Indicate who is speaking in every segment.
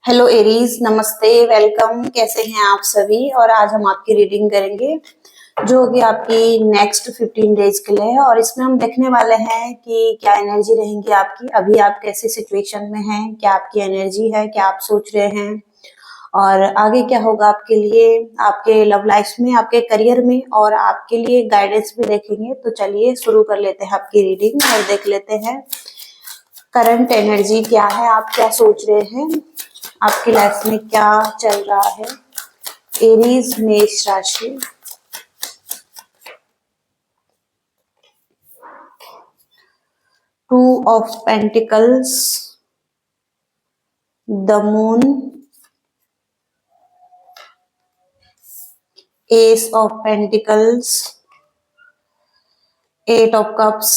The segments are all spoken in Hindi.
Speaker 1: हेलो एरीज, नमस्ते, वेलकम। कैसे हैं आप सभी। और आज हम आपकी रीडिंग करेंगे जो कि आपकी नेक्स्ट 15 डेज के लिए है। और इसमें हम देखने वाले हैं कि क्या एनर्जी रहेंगी आपकी, अभी आप कैसे सिचुएशन में हैं, क्या आपकी एनर्जी है, क्या आप सोच रहे हैं और आगे क्या होगा आपके लिए, आपके लव लाइफ में, आपके करियर में, और आपके लिए गाइडेंस भी देखेंगे। तो चलिए शुरू कर लेते हैं आपकी रीडिंग और देख लेते हैं करंट एनर्जी क्या है, आप क्या सोच रहे हैं, आपकी लाइफ में क्या चल रहा है। एरीज मेष राशि। Two of pentacles, the moon, ace of pentacles, eight of cups,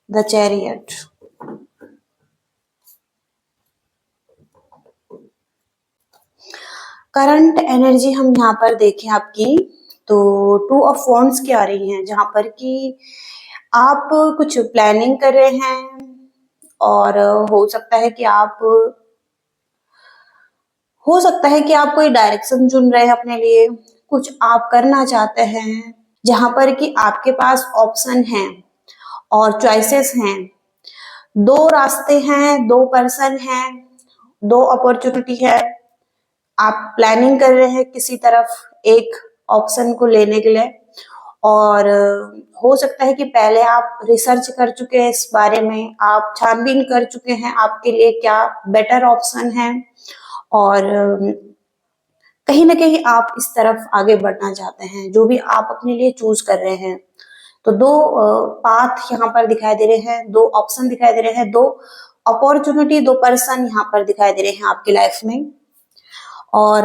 Speaker 1: the chariot. Current energy हम यहाँ पर देखें आपकी, तो टू ऑफ वॉन्ड्स की आ रही हैं, जहां पर कि आप कुछ प्लानिंग कर रहे हैं और हो सकता है कि आप कोई डायरेक्शन चुन रहे हैं अपने लिए, कुछ आप करना चाहते हैं जहां पर कि आपके पास ऑप्शन हैं और चॉइसेस हैं। दो रास्ते हैं, दो पर्सन हैं, दो अपॉर्चुनिटी है। आप प्लानिंग कर रहे हैं किसी तरफ एक ऑप्शन को लेने के लिए, और हो सकता है कि पहले आप रिसर्च कर चुके हैं इस बारे में, आप छानबीन कर चुके हैं आपके लिए क्या बेटर ऑप्शन है, और कहीं ना कहीं आप इस तरफ आगे बढ़ना चाहते हैं जो भी आप अपने लिए चूज कर रहे हैं। तो दो पाथ यहाँ पर दिखाई दे रहे हैं, दो ऑप्शन दिखाई दे रहे हैं, दो अपॉर्चुनिटी, दो पर्सन यहाँ पर दिखाई दे रहे हैं आपकी लाइफ में। और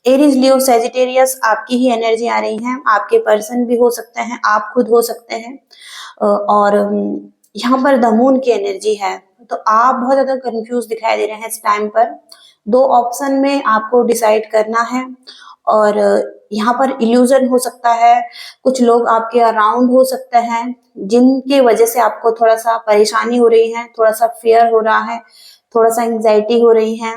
Speaker 1: एरीज, लियो, सेजिटेरियस आपकी ही एनर्जी आ रही है। आपके पर्सन भी हो सकते हैं, आप खुद हो सकते हैं। और यहाँ पर द मून की एनर्जी है, तो आप बहुत ज्यादा कंफ्यूज दिखाई दे रहे हैं इस टाइम पर। दो ऑप्शन में आपको डिसाइड करना है, और यहाँ पर इल्यूजन हो सकता है, कुछ लोग आपके अराउंड हो सकते हैं जिनके वजह से आपको थोड़ा सा परेशानी हो रही है, थोड़ा सा फियर हो रहा है, थोड़ा सा एंजाइटी हो रही है,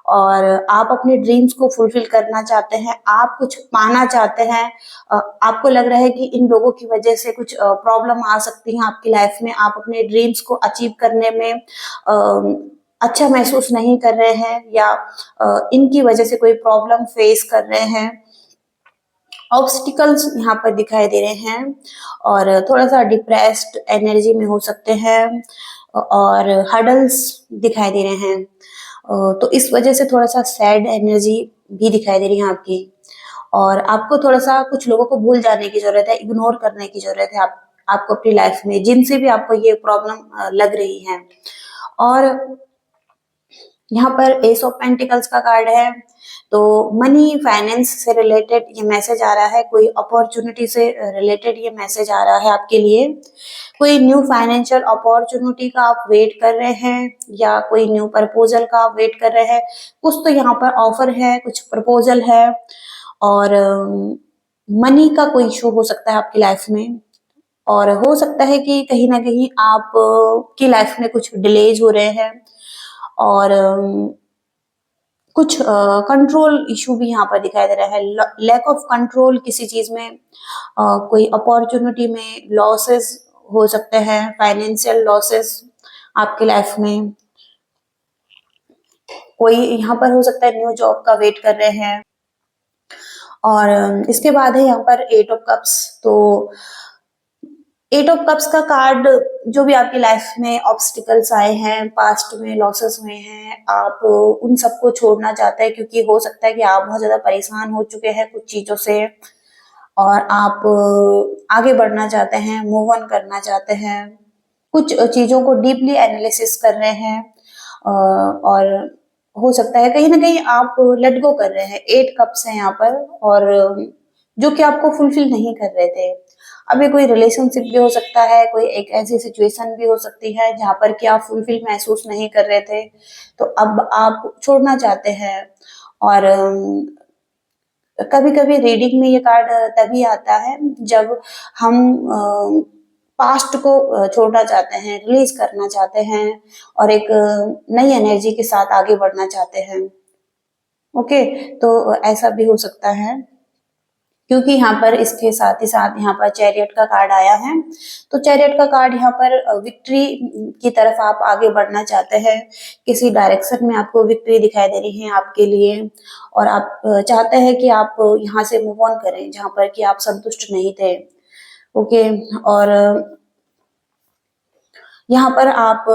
Speaker 1: और आप अपने ड्रीम्स को फुलफिल करना चाहते हैं, आप कुछ पाना चाहते हैं। आपको लग रहा है कि इन लोगों की वजह से कुछ प्रॉब्लम आ सकती है आपकी लाइफ में, आप अपने ड्रीम्स को अचीव करने में अच्छा महसूस नहीं कर रहे हैं, या इनकी वजह से कोई प्रॉब्लम फेस कर रहे हैं। ऑब्स्टिकल्स यहाँ पर दिखाई दे रहे हैं, और थोड़ा सा डिप्रेस्ड एनर्जी में हो सकते हैं, और हर्डल्स दिखाई दे रहे हैं। तो इस वजह से थोड़ा सा सैड एनर्जी भी दिखाई दे रही है आपकी, और आपको थोड़ा सा कुछ लोगों को भूल जाने की जरूरत है, इग्नोर करने की जरूरत है आपको अपनी लाइफ में, जिनसे भी आपको ये प्रॉब्लम लग रही है। और यहाँ पर एस ऑफ पेंटिकल्स का कार्ड है, तो मनी फाइनेंस से रिलेटेड ये मैसेज आ रहा है, कोई अपॉर्चुनिटी से रिलेटेड ये मैसेज आ रहा है आपके लिए। कोई न्यू फाइनेंशियल अपॉर्चुनिटी का आप वेट कर रहे हैं, या कोई न्यू प्रपोजल का आप वेट कर रहे हैं। कुछ तो यहाँ पर ऑफर है, कुछ प्रपोजल है, और मनी का कोई इशू हो सकता है आपकी लाइफ में। और हो सकता है कि कहीं ना कहीं आप की लाइफ में कुछ डिलेज हो रहे हैं, और कुछ कंट्रोल इशू भी यहाँ पर दिखाई दे रहा है, लैक ऑफ कंट्रोल किसी चीज में। कोई अपॉर्चुनिटी में लॉसेस हो सकते हैं, फाइनेंशियल लॉसेस आपकी लाइफ में। कोई यहाँ पर हो सकता है न्यू जॉब का वेट कर रहे हैं। और इसके बाद है यहाँ पर एट ऑफ कप्स। तो एट ऑफ कप्स का कार्ड, जो भी आपकी लाइफ में ऑब्स्टिकल्स आए हैं, पास्ट में लॉसेस हुए हैं, आप उन सबको छोड़ना चाहते हैं, क्योंकि हो सकता है कि आप बहुत ज्यादा परेशान हो चुके हैं कुछ चीजों से, और आप आगे बढ़ना चाहते हैं, मूव ऑन करना चाहते हैं, कुछ चीजों को डीपली एनालिसिस कर रहे हैं। और हो सकता है कहीं ना कहीं आप लेट गो कर रहे हैं। एट कप्स हैं यहाँ पर, और जो कि आपको फुलफिल नहीं कर रहे थे। अभी कोई रिलेशनशिप भी हो सकता है, कोई एक ऐसी सिचुएशन भी हो सकती है जहां पर कि आप फुलफिल महसूस नहीं कर रहे थे, तो अब आप छोड़ना चाहते हैं। और कभी कभी रीडिंग में ये कार्ड तभी आता है जब हम पास्ट को छोड़ना चाहते हैं, रिलीज करना चाहते हैं और एक नई एनर्जी के साथ आगे बढ़ना चाहते हैं। ओके, तो ऐसा भी हो सकता है, क्योंकि यहाँ पर इसके साथ ही साथ यहाँ पर चैरियट का कार्ड आया है। तो चैरियट का कार्ड यहाँ पर विक्ट्री की तरफ आप आगे बढ़ना चाहते हैं, किसी डायरेक्शन में आपको विक्ट्री दिखाई दे रही है आपके लिए, और आप चाहते हैं कि आप यहाँ से मूव ऑन करें जहाँ पर कि आप संतुष्ट नहीं थे। ओके, और यहाँ पर आप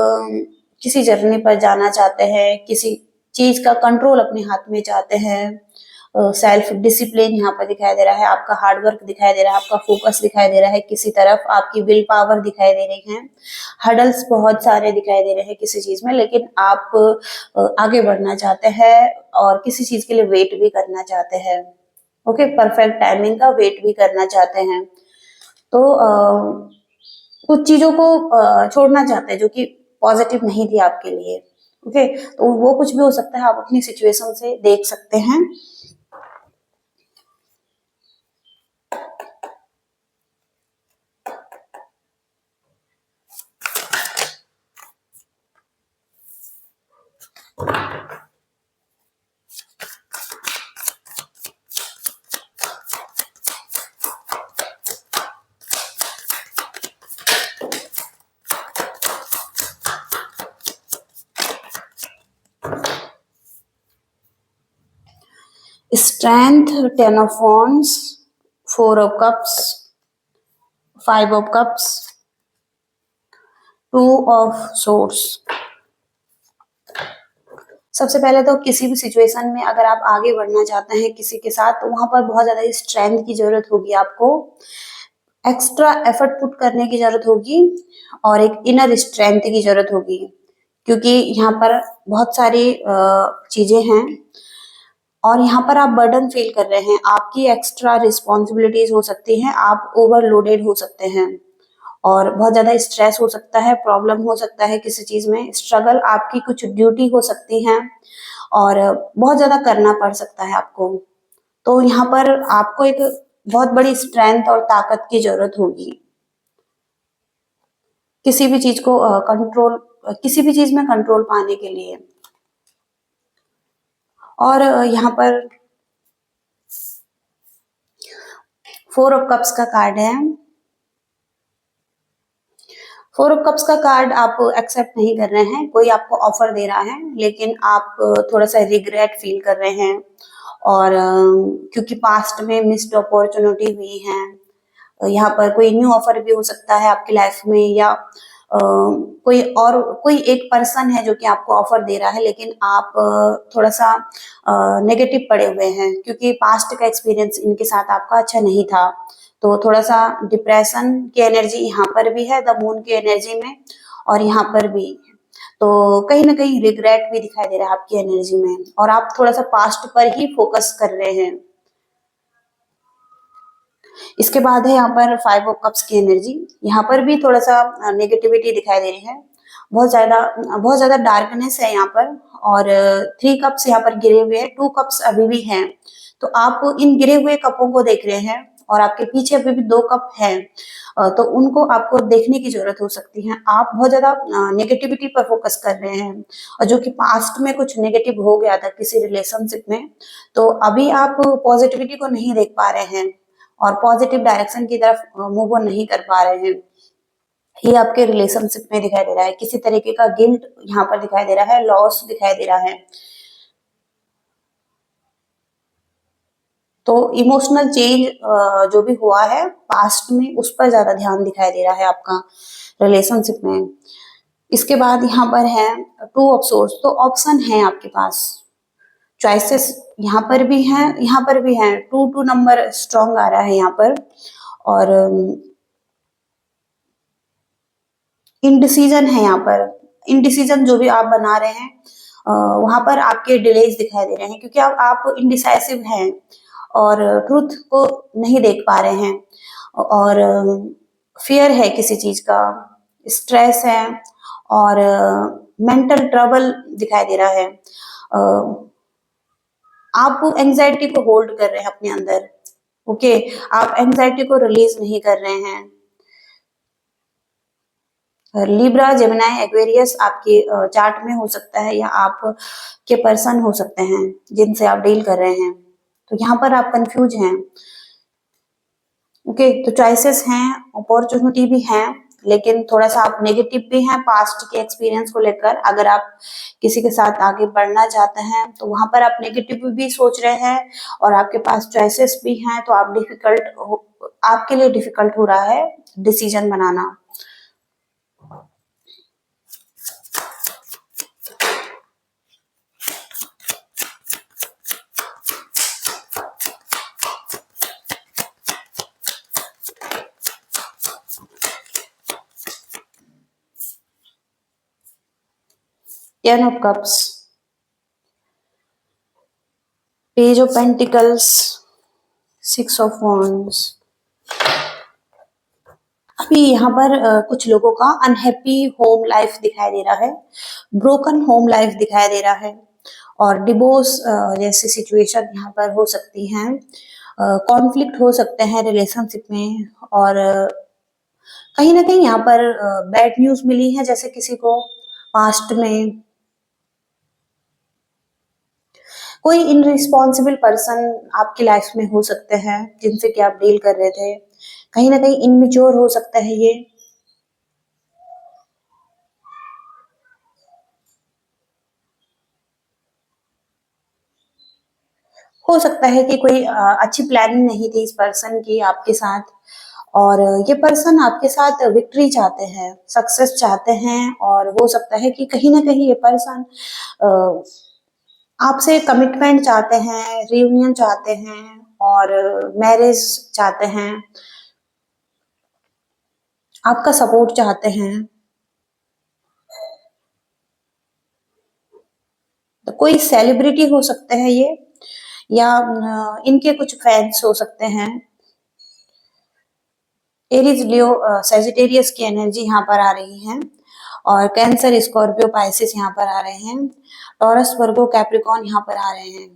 Speaker 1: किसी जर्नी पर जाना चाहते हैं, किसी चीज का कंट्रोल अपने हाथ में चाहते हैं, सेल्फ डिसिप्लिन यहाँ पर दिखाई दे रहा है, आपका हार्डवर्क दिखाई दे रहा है, आपका फोकस दिखाई दे रहा है किसी तरफ, आपकी विल पावर दिखाई दे रही है, हर्डल्स बहुत सारे दिखाई दे रहे हैं किसी चीज में, लेकिन आप आगे बढ़ना चाहते हैं और किसी चीज के लिए वेट भी करना चाहते हैं। ओके, परफेक्ट टाइमिंग का वेट भी करना चाहते हैं। तो कुछ चीजों को छोड़ना चाहते हैं जो कि पॉजिटिव नहीं थी आपके लिए। ओके, तो वो कुछ भी हो सकता है, आप अपनी सिचुएशन से देख सकते हैं। Strength, 10 of wands, 4 of cups, 5 of cups, 2 of swords। सबसे पहले तो किसी भी सिचुएशन में अगर आप आगे बढ़ना चाहते हैं किसी के साथ, तो वहां पर बहुत ज्यादा स्ट्रेंथ की जरूरत होगी, आपको एक्स्ट्रा एफर्ट पुट करने की जरूरत होगी और एक इनर स्ट्रेंथ की जरूरत होगी, क्योंकि यहाँ पर बहुत सारी चीजें हैं और यहाँ पर आप बर्डन फील कर रहे हैं, आपकी एक्स्ट्रा रिस्पॉन्सिबिलिटीज हो सकती हैं, आप ओवरलोडेड हो सकते हैं और बहुत ज्यादा स्ट्रेस हो सकता है, प्रॉब्लम हो सकता है किसी चीज में, स्ट्रगल, आपकी कुछ ड्यूटी हो सकती है और बहुत ज्यादा करना पड़ सकता है आपको। तो यहाँ पर आपको एक बहुत बड़ी स्ट्रेंथ और ताकत की जरूरत होगी किसी भी चीज को कंट्रोल, किसी भी चीज में कंट्रोल पाने के लिए। और यहाँ पर 4 ऑफ कप्स का कार्ड है। 4 ऑफ कप्स का कार्ड आप एक्सेप्ट नहीं कर रहे हैं, कोई आपको ऑफर दे रहा है लेकिन आप थोड़ा सा रिग्रेट फील कर रहे हैं, और क्योंकि पास्ट में मिस्ड अपॉर्चुनिटी हुई है, यहाँ पर कोई न्यू ऑफर भी हो सकता है आपकी लाइफ में, या कोई एक पर्सन है जो कि आपको ऑफर दे रहा है, लेकिन आप थोड़ा सा नेगेटिव पड़े हुए हैं क्योंकि पास्ट का एक्सपीरियंस इनके साथ आपका अच्छा नहीं था। तो थोड़ा सा डिप्रेशन की एनर्जी यहाँ पर भी है, द मून की एनर्जी में, और यहाँ पर भी। तो कहीं ना कहीं रिग्रेट भी दिखाई दे रहा है आपकी एनर्जी में, और आप थोड़ा सा पास्ट पर ही फोकस कर रहे हैं। इसके बाद है यहाँ पर 5 ऑफ कप्स की एनर्जी, यहाँ पर भी थोड़ा सा नेगेटिविटी दिखाई दे रही है, बहुत ज्यादा डार्कनेस है यहाँ पर, और 3 कप्स यहाँ पर गिरे हुए हैं, 2 कप्स अभी भी हैं। तो आप इन गिरे हुए कपों को देख रहे हैं और आपके पीछे अभी भी 2 कप हैं, तो उनको आपको देखने की जरूरत हो सकती है। आप बहुत ज्यादा नेगेटिविटी पर फोकस कर रहे हैं, और जो कि पास्ट में कुछ नेगेटिव हो गया था किसी रिलेशनशिप में, तो अभी आप पॉजिटिविटी को नहीं देख पा रहे हैं और पॉजिटिव डायरेक्शन की तरफ मूव ऑन नहीं कर पा रहे हैं। ये आपके रिलेशनशिप में दिखाई दे रहा है, किसी तरीके का गिल्ट यहाँ पर दिखाई दे रहा है, लॉस दिखाई दे रहा है। तो इमोशनल चेंज जो भी हुआ है पास्ट में, उस पर ज्यादा ध्यान दिखाई दे रहा है आपका रिलेशनशिप में। इसके बाद यहाँ पर है 2 ऑफ सोर्स, तो ऑप्शन है आपके पास, चॉइसेस यहाँ पर भी हैं, यहाँ पर भी हैं, 2 नंबर स्ट्रॉन्ग आ रहा है यहाँ पर, और इनडिसीजन है यहाँ पर। इनडिसीजन जो भी आप बना रहे हैं वहां पर आपके डिलेज दिखाई दे रहे हैं, क्योंकि आप इनडिसाइसिव हैं और ट्रुथ को नहीं देख पा रहे हैं, और फियर है किसी चीज का, स्ट्रेस है, और मेंटल ट्रबल दिखाई दे रहा है। आप एंजाइटी को होल्ड कर रहे हैं अपने अंदर। ओके, आप एंजाइटी को रिलीज नहीं कर रहे हैं। लिब्रा, जेमिनाई, एक्वेरियस आपके चार्ट में हो सकता है, या आप के पर्सन हो सकते हैं जिनसे आप डील कर रहे हैं। तो यहाँ पर आप कंफ्यूज हैं। ओके, तो चॉइसेस हैं, अपॉर्चुनिटी भी है, लेकिन थोड़ा सा आप नेगेटिव भी हैं पास्ट के एक्सपीरियंस को लेकर। अगर आप किसी के साथ आगे बढ़ना चाहते हैं तो वहां पर आप नेगेटिव भी सोच रहे हैं, और आपके पास चॉइसेस भी हैं, तो आपके लिए डिफिकल्ट हो रहा है decision banana. Ten of cups, page of pentacles, six of wands। अभी यहाँ पर कुछ लोगों का अनहैप्पी होम लाइफ दिखाई दे रहा है, ब्रोकन होम लाइफ दिखाई दे रहा है, और डिवोर्स जैसी सिचुएशन यहाँ पर हो सकती हैं। कॉन्फ्लिक्ट हो सकते हैं रिलेशनशिप में, और कहीं ना कहीं यहाँ पर बैड न्यूज मिली है, जैसे किसी को पास्ट में कोई इनरिस्पॉन्सिबल पर्सन आपकी लाइफ में हो सकते हैं जिनसे कि आप डील कर रहे थे। कहीं ना कहीं इनमिच्योर हो सकता है ये। हो सकता है कि कोई अच्छी प्लानिंग नहीं थी इस पर्सन की आपके साथ, और ये पर्सन आपके साथ विक्ट्री चाहते हैं, सक्सेस चाहते हैं, और हो सकता है कि कहीं ना कहीं ये पर्सन आपसे कमिटमेंट चाहते हैं, रियूनियन चाहते हैं, और मैरिज चाहते हैं, आपका सपोर्ट चाहते हैं। तो कोई सेलिब्रिटी हो सकते हैं ये, या इनके कुछ फैंस हो सकते हैं। एरीज, लियो, सेजिटेरियस की एनर्जी यहाँ पर आ रही है, और कैंसर, स्कॉर्पियो, पाइसिस यहाँ पर आ रहे हैं, टॉरस, वर्गो, कैप्रिकॉन यहाँ पर आ रहे हैं।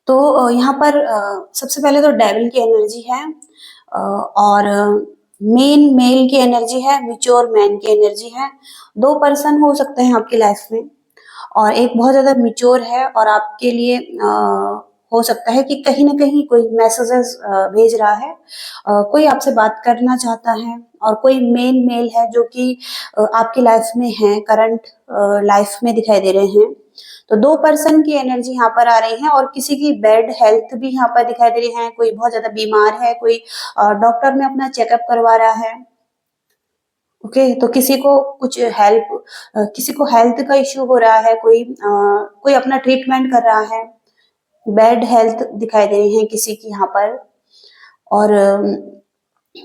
Speaker 1: तो यहाँ पर सबसे पहले तो डेविल की एनर्जी है, और मेन मेल की एनर्जी है, मिच्योर मैन की एनर्जी है। दो पर्सन हो सकते हैं आपकी लाइफ में, और एक बहुत ज्यादा मिच्योर है, और आपके लिए हो सकता है कि कहीं ना कहीं कोई मैसेजेस भेज रहा है, कोई आपसे बात करना चाहता है, और कोई मेन मेल है जो कि आपकी लाइफ में है, करंट लाइफ में दिखाई दे रहे हैं। तो दो पर्सन की एनर्जी यहाँ पर आ रही है, और किसी की बैड हेल्थ भी यहाँ पर दिखाई दे रही है। कोई बहुत ज्यादा बीमार है, कोई डॉक्टर में अपना चेकअप करवा रहा है। ओके, तो किसी को कुछ हेल्प, किसी को हेल्थ का इश्यू हो रहा है, कोई अपना ट्रीटमेंट कर रहा है। बैड हेल्थ दिखाई दे रही है किसी की यहाँ पर, और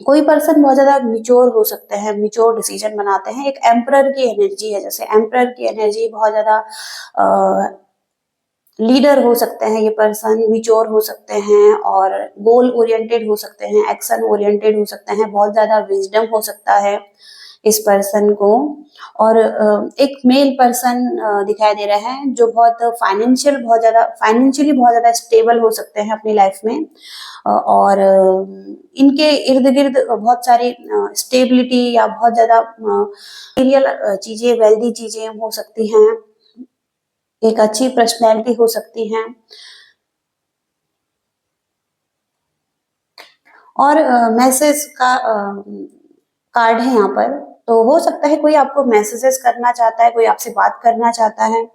Speaker 1: कोई पर्सन बहुत ज्यादा मिच्योर हो सकते हैं, मिच्योर डिसीजन बनाते हैं। एक एम्परर की एनर्जी है, जैसे एम्परर की एनर्जी बहुत ज्यादा लीडर हो सकते हैं ये पर्सन, मिच्योर हो सकते हैं, और गोल ओरिएंटेड हो सकते हैं, एक्शन ओरिएंटेड हो सकते हैं, बहुत ज्यादा विजडम हो सकता है इस पर्सन को। और एक मेल पर्सन दिखाई दे रहा है जो फाइनेंशियली बहुत ज्यादा स्टेबल हो सकते हैं अपनी लाइफ में, और इनके इर्द गिर्द बहुत सारी स्टेबिलिटी या बहुत ज्यादा मटेरियल चीजें, वेल्दी चीजें हो सकती हैं, एक अच्छी पर्सनैलिटी हो सकती है। और मैसेज का कार्ड है यहाँ पर, तो हो सकता है कोई आपको मैसेजेस करना चाहता है, कोई आपसे बात करना चाहता है,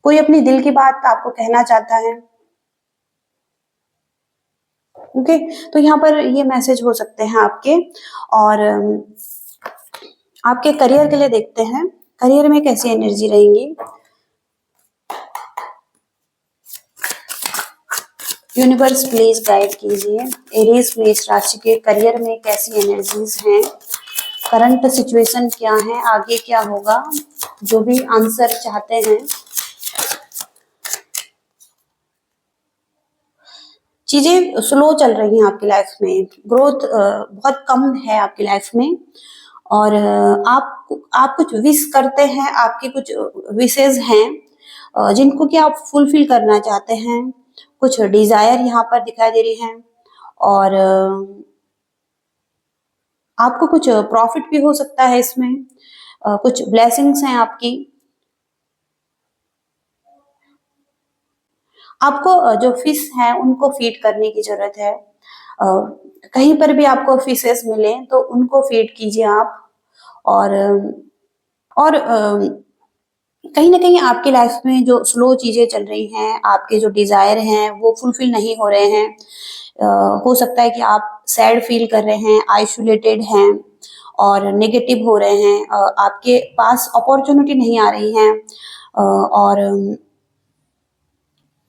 Speaker 1: कोई अपनी दिल की बात आपको कहना चाहता है। ओके, तो यहाँ पर ये मैसेज हो सकते हैं आपके। और आपके करियर के लिए देखते हैं, करियर में कैसी एनर्जी रहेंगी। यूनिवर्स प्लीज गाइड कीजिए एरीज मेष राशि के करियर में कैसी एनर्जीज हैं, करंट सिचुएशन क्या है, आगे क्या होगा। जो भी आंसर चाहते हैं, चीजें स्लो चल रही हैं आपकी लाइफ में, ग्रोथ बहुत कम है आपकी लाइफ में। और आप कुछ विश करते हैं, आपके कुछ विशेष हैं जिनको कि आप फुलफिल करना चाहते हैं। कुछ डिजायर यहाँ पर दिखाई दे रही हैं। और आपको कुछ प्रॉफिट भी हो सकता है इसमें, कुछ ब्लेसिंग्स हैं आपकी। आपको जो फिश है उनको फीड करने की जरूरत है। कहीं पर भी आपको फिशेस मिले तो उनको फीड कीजिए आप। और कहीं ना कहीं आपकी लाइफ में जो स्लो चीजें चल रही हैं, आपके जो डिजायर हैं वो फुलफिल नहीं हो रहे हैं। हो सकता है कि आप सैड फील कर रहे हैं, आइसोलेटेड हैं और नेगेटिव हो रहे हैं। आपके पास अपॉर्चुनिटी नहीं आ रही है और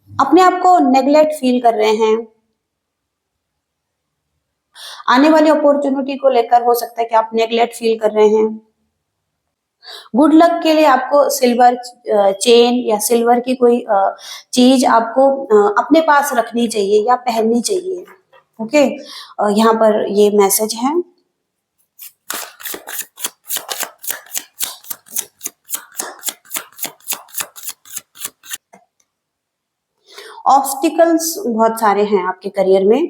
Speaker 1: अपने आप को नेग्लेक्ट फील कर रहे हैं। आने वाली अपॉर्चुनिटी को लेकर हो सकता है कि आप नेग्लेक्ट फील कर रहे हैं। गुड लक के लिए आपको सिल्वर चेन या सिल्वर की कोई चीज आपको अपने पास रखनी चाहिए या पहननी चाहिए। ओके, यहाँ पर ये मैसेज है। ऑब्स्टिकल्स बहुत सारे हैं आपके करियर में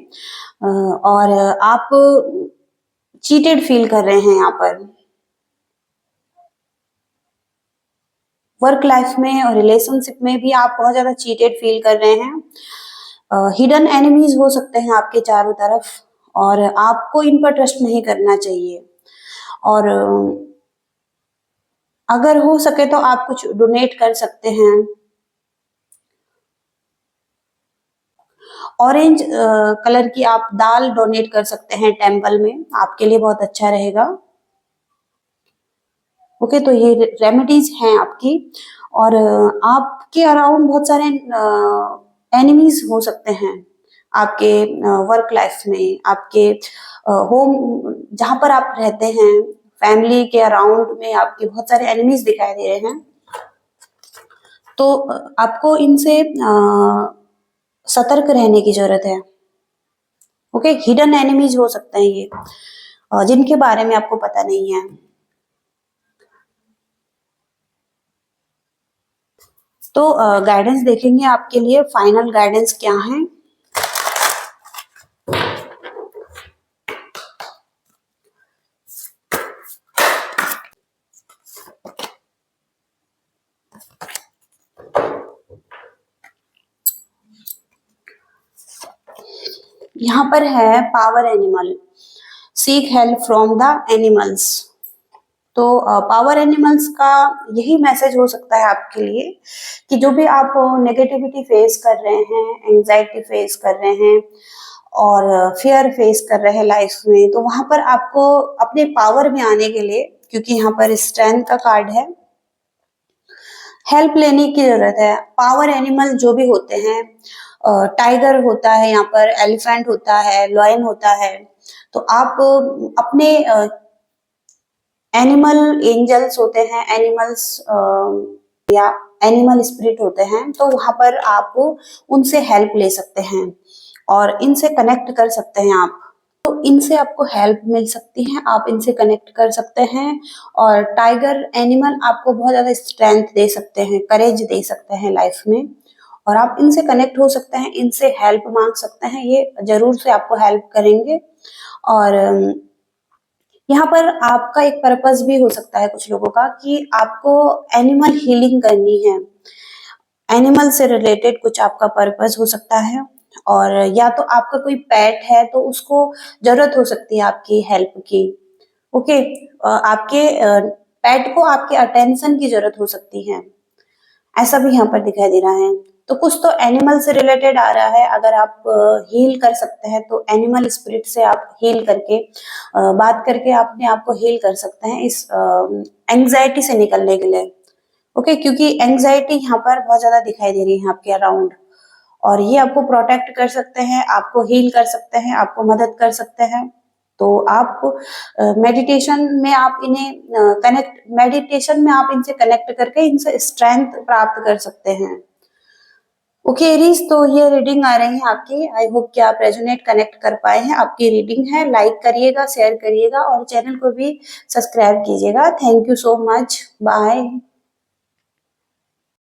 Speaker 1: और आप चीटेड फील कर रहे हैं यहाँ पर। वर्क लाइफ में और रिलेशनशिप में भी आप बहुत ज्यादा चीटेड फील कर रहे हैं। हिडन एनिमीज हो सकते हैं आपके चारों तरफ और आपको इन पर ट्रस्ट नहीं करना चाहिए। और अगर हो सके तो आप कुछ डोनेट कर सकते हैं। ऑरेंज कलर की आप दाल डोनेट कर सकते हैं टेम्पल में, आपके लिए बहुत अच्छा रहेगा। ओके, तो ये रेमेडीज हैं आपकी। और आपके अराउंड बहुत सारे एनिमीज हो सकते हैं आपके वर्क लाइफ में, आपके होम जहां पर आप रहते हैं, फैमिली के अराउंड में आपके बहुत सारे एनिमीज दिखाई दे रहे हैं। तो आपको इनसे सतर्क रहने की जरूरत है। ओके, हिडन एनिमीज हो सकते हैं ये जिनके बारे में आपको पता नहीं है। तो गाइडेंस देखेंगे आपके लिए, फाइनल गाइडेंस क्या है। यहाँ पर है power animal, seek help from the animals. तो पावर एनिमल्स का यही मैसेज हो सकता है आपके लिए कि जो भी आप नेगेटिविटी फेस कर रहे हैं, एंजाइटी फेस कर रहे हैं और फियर फेस कर रहे हैं लाइफ में, तो वहां पर आपको अपने पावर में आने के लिए, क्योंकि यहाँ पर स्ट्रेंथ का कार्ड है, हेल्प लेने की जरूरत है। पावर एनिमल जो भी होते हैं, टाइगर होता है, यहाँ पर एलिफेंट होता है, लॉयन होता है, तो आप अपने एनिमल एंजल्स होते हैं, एनिमल्स या एनिमल स्पिरिट होते हैं, तो वहां पर आप उनसे हेल्प ले सकते हैं और इनसे कनेक्ट कर सकते हैं आप। तो इनसे आपको हेल्प मिल सकती है, आप इनसे कनेक्ट कर सकते हैं। और टाइगर एनिमल आपको बहुत ज्यादा स्ट्रेंथ दे सकते हैं, करेज दे सकते हैं लाइफ में, और आप इनसे कनेक्ट हो सकते हैं, इनसे हेल्प मांग सकते हैं, ये जरूर से आपको हेल्प करेंगे। और यहाँ पर आपका एक पर्पस भी हो सकता है कुछ लोगों का कि आपको एनिमल हीलिंग करनी है, एनिमल से रिलेटेड कुछ आपका पर्पस हो सकता है। और या तो आपका कोई पेट है तो उसको जरूरत हो सकती है आपकी हेल्प की। ओके, आपके पेट को आपके अटेंशन की जरूरत हो सकती है, ऐसा भी यहाँ पर दिखाई दे रहा है। तो कुछ तो एनिमल से रिलेटेड आ रहा है। अगर आप हील कर सकते हैं तो एनिमल स्पिरिट से आप हील करके बात करके अपने आप को हील कर सकते हैं इस एंजाइटी से निकलने के लिए। ओके, क्योंकि एंजाइटी यहाँ पर बहुत ज्यादा दिखाई दे रही है आपके अराउंड, और ये आपको प्रोटेक्ट कर सकते हैं, आपको हील कर सकते हैं, आपको मदद कर सकते हैं। तो आप मेडिटेशन में आप इन्हें मेडिटेशन में आप इनसे कनेक्ट करके इनसे स्ट्रेंथ प्राप्त कर सकते हैं। ओके एरीज, तो ये रीडिंग आ रही है आपकी। आई होप कि आप रेजोनेट कनेक्ट कर पाए हैं। आपकी रीडिंग है, लाइक करिएगा, शेयर करिएगा और चैनल को भी सब्सक्राइब कीजिएगा। Thank you so much, bye.